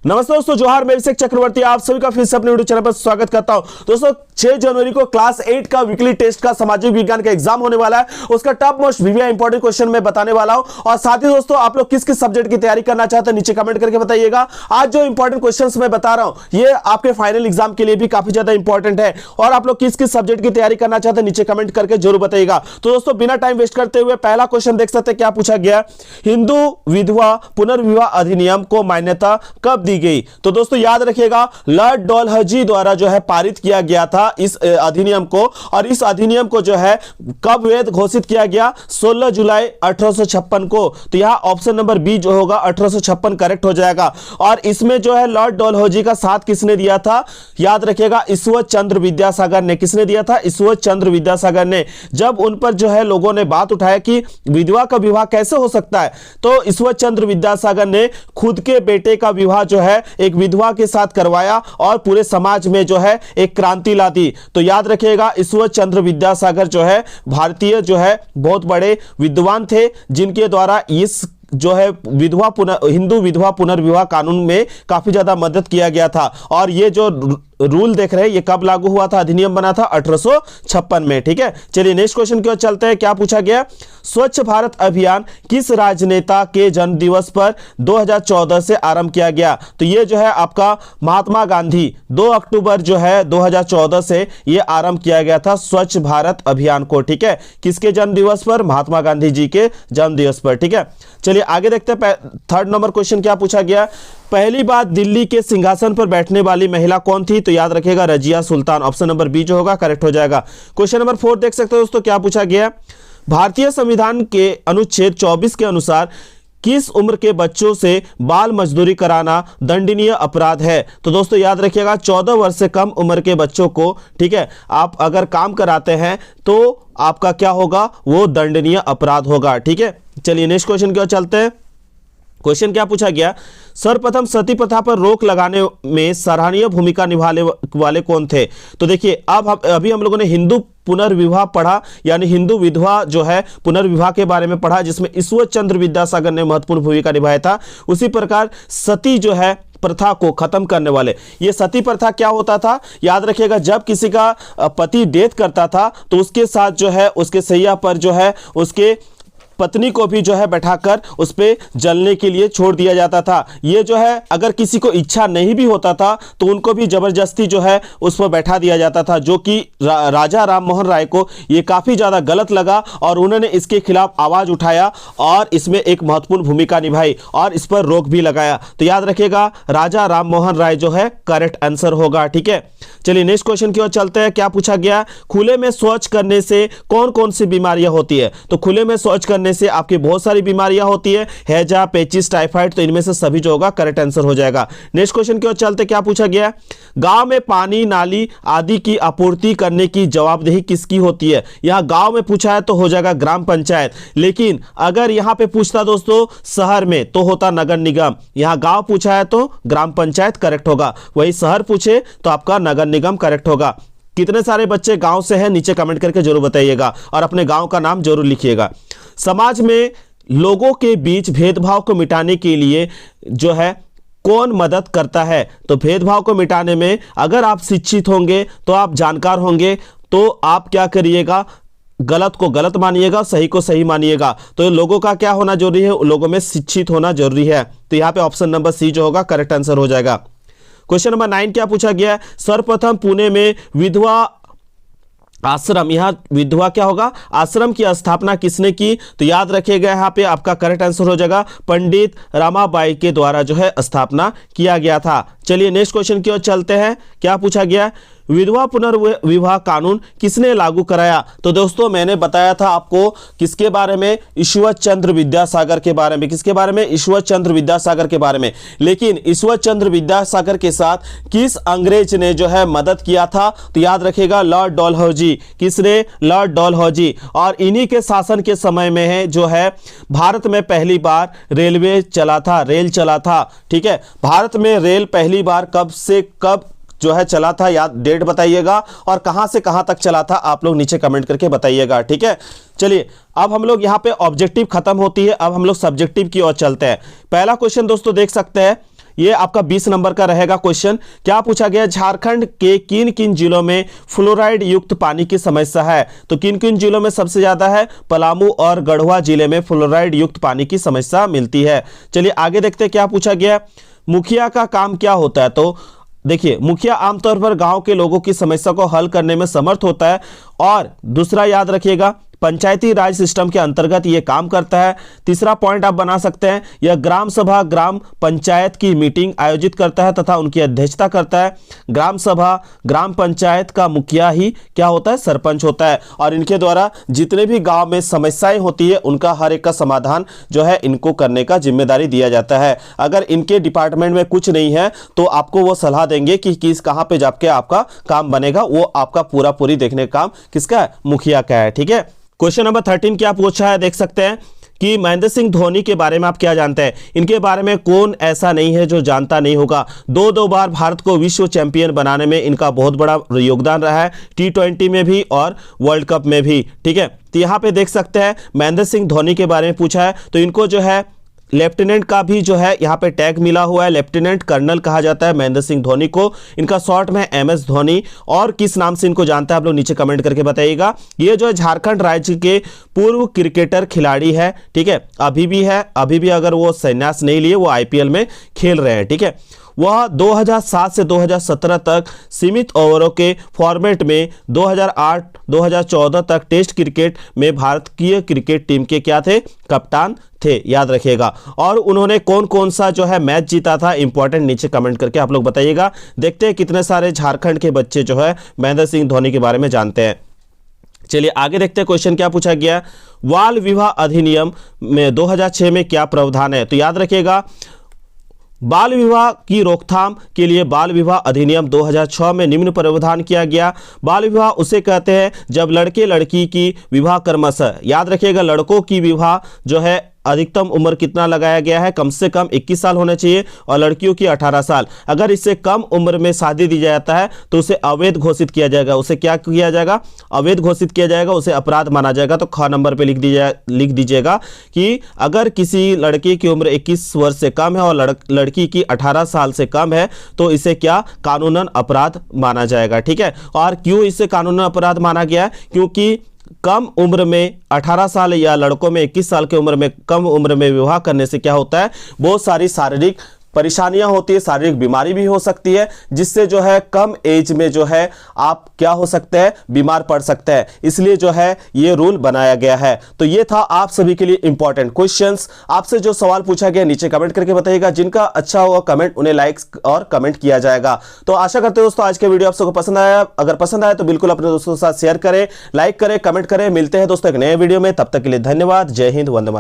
नमस्ते दोस्तों, जोहार। मैं अभिषेक चक्रवर्ती आप सभी का फिर से अपने यूट्यूब चैनल पर स्वागत करता हूं। दोस्तों 6 जनवरी को क्लास 8 का वीकली टेस्ट का सामाजिक विज्ञान का एग्जाम होने वाला है। उसका top most VVI important question मैं बताने वाला हूं। और साथ ही दोस्तों आप लोग किस किस सब्जेक्ट की तैयारी करना चाहते हैं नीचे कमेंट करके बताइएगा। आज जो इंपॉर्टेंट क्वेश्चंस मैं बता रहा हूं ये आपके फाइनल एग्जाम के लिए भी काफी ज्यादा इंपॉर्टेंट है। और आप लोग किस किस सब्जेक्ट की तैयारी करना चाहते हैं नीचे कमेंट करके जरूर बताइएगा। तो दोस्तों बिना टाइम वेस्ट करते हुए पहला क्वेश्चन देख सकते हैं क्या पूछा गया। हिंदू विधवा पुनर्विवाह अधिनियम को मान्यता कब दी गई? तो दोस्तों याद रखिएगा, लॉर्ड डलहौजी द्वारा जो है पारित किया गया था इस अधिनियम को। और इस अधिनियम को जो है कब वैध घोषित किया गया? 16 जुलाई 1856 को। तो यहां ऑप्शन नंबर बी जो होगा 1856 करेक्ट हो जाएगा। और इसमें जो है लॉर्ड डलहौजी का साथ किसने दिया था? याद रखिएगा, ईश्वर चंद्र विद्यासागर ने। किसने दिया था? ईश्वर चंद्र विद्यासागर ने। जब उन पर जो है लोगों ने बात उठाया कि विधवा का विवाह कैसे हो सकता है, तो ईश्वर चंद्र विद्यासागर ने खुद के बेटे का विवाह जो है एक विधवा के साथ करवाया और पूरे समाज में जो है एक क्रांति ला दी। तो याद रखिएगा, ईश्वर चंद्र विद्यासागर जो है भारतीय जो है बहुत बड़े विद्वान थे, जिनके द्वारा इस जो है हिंदू विधवा पुनर्विवाह कानून में काफी ज्यादा मदद किया गया था। और ये जो रूल देख रहे हैं ये कब लागू हुआ था? अधिनियम बना था 1856 में। ठीक है, चलिए नेक्स्ट क्वेश्चन की ओर चलते हैं। क्या पूछा गया? स्वच्छ भारत अभियान किस राजनेता के जन्म दिवस पर 2014 से आरंभ किया गया? तो ये जो है आपका महात्मा गांधी 2 अक्टूबर जो है 2014 से ये आरंभ किया गया था स्वच्छ भारत अभियान को। ठीक है, किसके जन्म दिवस पर? महात्मा गांधी जी के जन्म दिवस पर। ठीक है, चलिए आगे देखते हैं। थर्ड नंबर क्वेश्चन क्या पूछा गया? पहली बार दिल्ली के सिंहासन पर बैठने वाली महिला कौन थी? तो याद रखिएगा Razia Sultan. Option number B जो होगा करेक्ट हो जाएगा। क्वेश्चन नंबर 4 देख सकते हो दोस्तों, क्या पूछा गया? भारतीय संविधान के अनुच्छेद 24 के अनुसार किस उम्र के बच्चों से बाल मजदूरी कराना दंडनीय अपराध है? तो दोस्तों याद रखिएगा 14 वर्ष से कम उम्र के बच्चों को, ठीक है, आप अगर काम कराते हैं तो आपका क्या होगा? वो दंडनीय अपराध होगा। ठीक है, चलिए नेक्स्ट क्वेश्चन की ओर चलते हैं। क्वेश्चन क्या पूछा गया? सर्वप्रथम सती प्रथा पर रोक लगाने में सराहनीय भूमिका निभाने वाले कौन थे? तो देखिए अभी हम लोगों ने हिंदू पुनर्विवाह पढ़ा, यानी हिंदू विधवा जो है पुनर्विवाह के बारे में पढ़ा, जिसमें ईश्वर चंद्र विद्यासागर ने महत्वपूर्ण भूमिका निभाया था। उसी प्रकार सती जो है प्रथा को खत्म करने वाले, ये सती प्रथा क्या होता था? याद रखिएगा, जब किसी का पति डेथ करता था तो उसके साथ जो है उसके सैया पर जो है उसके पत्नी को भी जो है बैठाकर उस पे जलने के लिए छोड़ दिया जाता था। ये जो है अगर किसी को इच्छा नहीं भी होता था तो उनको भी जबरदस्ती जो है उस पर बैठा दिया जाता था, जो कि राजा राम मोहन राय को ये काफ़ी ज़्यादा गलत लगा और उन्होंने इसके खिलाफ आवाज़ उठाया और इसमें एक महत्वपूर्ण भूमिका निभाई और इस पर रोक भी लगाया। तो याद रखिएगा राजा राम मोहन राय जो है करेक्ट आंसर होगा। ठीक है, चलिए नेक्स्ट क्वेश्चन की ओर चलते हैं। क्या पूछा गया? खुले में शौच करने से कौन कौन सी बीमारियां होती है? तो खुले में शौच करने से आपकी बहुत सारी बीमारियां होती है, हैजा, पेचिस, टाइफाइड। तो इनमें से सभी जो होगा करेक्ट आंसर हो जाएगा। नेक्स्ट क्वेश्चन की ओर चलते, क्या पूछा गया? गांव में पानी, नाली आदि की आपूर्ति करने की जवाबदेही किसकी होती है? यहां गांव में पूछा है तो हो जाएगा ग्राम पंचायत, लेकिन अगर यहां पे पूछता दोस्तों शहर में तो होता नगर निगम। यहां गांव पूछा है तो ग्राम पंचायत करेक्ट होगा, वही शहर पूछे तो आपका नगर निगम करेक्ट होगा। कितने सारे बच्चे गांव से हैं नीचे कमेंट करके जरूर बताइएगा और अपने गांव का नाम जरूर लिखिएगा। समाज में लोगों के बीच भेदभाव को मिटाने के लिए जो है कौन मदद करता है? तो भेदभाव को मिटाने में अगर आप शिक्षित होंगे तो आप जानकार होंगे तो आप क्या करिएगा? गलत को गलत मानिएगा, सही को सही मानिएगा। तो लोगों का क्या होना जरूरी है? लोगों में शिक्षित होना जरूरी है। तो यहाँ पे ऑप्शन नंबर सी जो होगा करेक्ट आंसर हो जाएगा। क्वेश्चन नंबर 9 क्या पूछा गया? सर्वप्रथम पुणे में विधवा आश्रम, यहां विधवा क्या होगा? आश्रम की स्थापना किसने की? तो याद रखिएगा यहाँ पे आपका करेक्ट आंसर हो जाएगा पंडित रमाबाई के द्वारा जो है स्थापना किया गया था। चलिए नेक्स्ट क्वेश्चन की ओर चलते हैं। क्या पूछा गया? विधवा पुनर्विवाह कानून किसने लागू कराया? तो दोस्तों मैंने बताया था आपको किसके बारे में? ईश्वर चंद्र विद्यासागर के बारे में। किसके बारे में? ईश्वर चंद्र विद्यासागर के बारे में। लेकिन ईश्वर चंद्र विद्यासागर के साथ किस अंग्रेज ने जो है मदद किया था? तो याद रखिएगा लॉर्ड डलहौजी। किसने? लॉर्ड डलहौजी। और इन्हीं के शासन के समय में है जो है भारत में पहली बार रेलवे चला था, रेल चला था। ठीक है, भारत में रेल पहली बार कब से कब जो है चला था, याद डेट बताइएगा और कहां से कहां तक चला था आप लोग नीचे कमेंट करके बताइएगा। ठीक है, चलिए अब हम लोग यहां पे ऑब्जेक्टिव खत्म होती है, अब हम लोग सब्जेक्टिव की ओर चलते हैं। पहला क्वेश्चन दोस्तों देख सकते हैं, ये आपका 20 नंबर का रहेगा क्वेश्चन। क्या पूछा गया, झारखंड के किन किन जिलों में फ्लोराइड युक्त पानी की समस्या है? तो किन किन जिलों में सबसे ज्यादा है? पलामू और गढ़वा जिले में फ्लोराइड युक्त पानी की समस्या मिलती है। चलिए आगे देखते हैं क्या पूछा गया। मुखिया का काम क्या होता है? तो देखिए, मुखिया आमतौर पर गांव के लोगों की समस्या को हल करने में समर्थ होता है। और दूसरा याद रखिएगा, पंचायती राज सिस्टम के अंतर्गत यह काम करता है। तीसरा पॉइंट आप बना सकते हैं, यह ग्राम सभा ग्राम पंचायत की मीटिंग आयोजित करता है तथा उनकी अध्यक्षता करता है। ग्राम सभा ग्राम पंचायत का मुखिया ही क्या होता है? सरपंच होता है। और इनके द्वारा जितने भी गांव में समस्याएं होती है उनका हर एक का समाधान जो है इनको करने का जिम्मेदारी दिया जाता है। अगर इनके डिपार्टमेंट में कुछ नहीं है तो आपको वो सलाह देंगे कि किस कहां पे जाके आपका काम बनेगा। वो आपका पूरा पूरी देखने का काम किसका है? मुखिया का है। ठीक है। क्वेश्चन नंबर 13 क्या पूछा है, देख सकते हैं कि महेंद्र सिंह धोनी के बारे में आप क्या जानते हैं? इनके बारे में कौन ऐसा नहीं है जो जानता नहीं होगा। दो बार भारत को विश्व चैंपियन बनाने में इनका बहुत बड़ा योगदान रहा है, T20 में भी और वर्ल्ड कप में भी। ठीक है, तो यहाँ पे देख सकते हैं महेंद्र सिंह धोनी के बारे में पूछा है। तो इनको जो है लेफ्टिनेंट का भी जो है यहाँ पे टैग मिला हुआ है, लेफ्टिनेंट कर्नल कहा जाता है महेंद्र सिंह धोनी को। इनका शॉर्ट में MS धोनी। और किस नाम से इनको जानता है आप लोग नीचे कमेंट करके बताइएगा। ये जो है झारखंड राज्य के पूर्व क्रिकेटर खिलाड़ी है। ठीक है, अभी भी है, अभी भी अगर वो संन्यास नहीं लिए, वो IPL में खेल रहे हैं। ठीक है, वह 2007 से 2017 तक सीमित ओवरों के फॉर्मेट में 2008-2014 तक टेस्ट क्रिकेट में भारतीय क्रिकेट टीम के क्या थे? कप्तान थे, याद रखिएगा। और उन्होंने कौन कौन सा जो है मैच जीता था, इंपॉर्टेंट नीचे कमेंट करके आप लोग बताइएगा। देखते हैं कितने सारे झारखंड के बच्चे जो है महेंद्र सिंह धोनी के बारे में जानते हैं। चलिए आगे देखते हैं क्वेश्चन क्या पूछा गया। बाल विवाह अधिनियम में 2006 में क्या प्रावधान है? तो याद रखिएगा, बाल विवाह की रोकथाम के लिए बाल विवाह अधिनियम 2006 में निम्न प्रावधान किया गया। बाल विवाह उसे कहते हैं जब लड़के लड़की की विवाह क्रमशः, याद रखिएगा, लड़कों की विवाह जो है अधिकतम उम्र कितना लगाया गया है? कम से कम 21 साल होना चाहिए और लड़कियों की 18 साल। अगर इससे कम उम्र में शादी दी जाता है तो उसे अवैध घोषित किया जाएगा। उसे क्या किया जाएगा? अवैध घोषित किया जाएगा, उसे अपराध माना जाएगा। तो ख नंबर पे लिख दीजिएगा कि अगर किसी लड़के की उम्र 21 वर्ष से कम है और लड़की की 18 साल से कम है तो इसे क्या? कानूनन अपराध माना जाएगा। ठीक है, और क्यों इसे कानूनन अपराध माना गया है? क्योंकि कम उम्र में 18 साल या लड़कों में 21 साल की उम्र में कम उम्र में विवाह करने से क्या होता है? बहुत सारी शारीरिक परेशानियां होती है, शारीरिक बीमारी भी हो सकती है, जिससे जो है कम एज में जो है आप क्या हो सकते हैं? बीमार पड़ सकते हैं। इसलिए जो है ये रूल बनाया गया है। तो ये था आप सभी के लिए इंपॉर्टेंट क्वेश्चंस। आपसे जो सवाल पूछा गया नीचे कमेंट करके बताइएगा। जिनका अच्छा हुआ कमेंट उन्हें लाइक्स और कमेंट किया जाएगा। तो आशा करते हैं दोस्तों आज के वीडियो आप सबको पसंद आया। अगर पसंद आया तो बिल्कुल अपने दोस्तों के साथ शेयर करें, लाइक करें, कमेंट करें। मिलते हैं दोस्तों एक नए वीडियो में, तब तक के लिए धन्यवाद। जय हिंद, वंदे मातरम।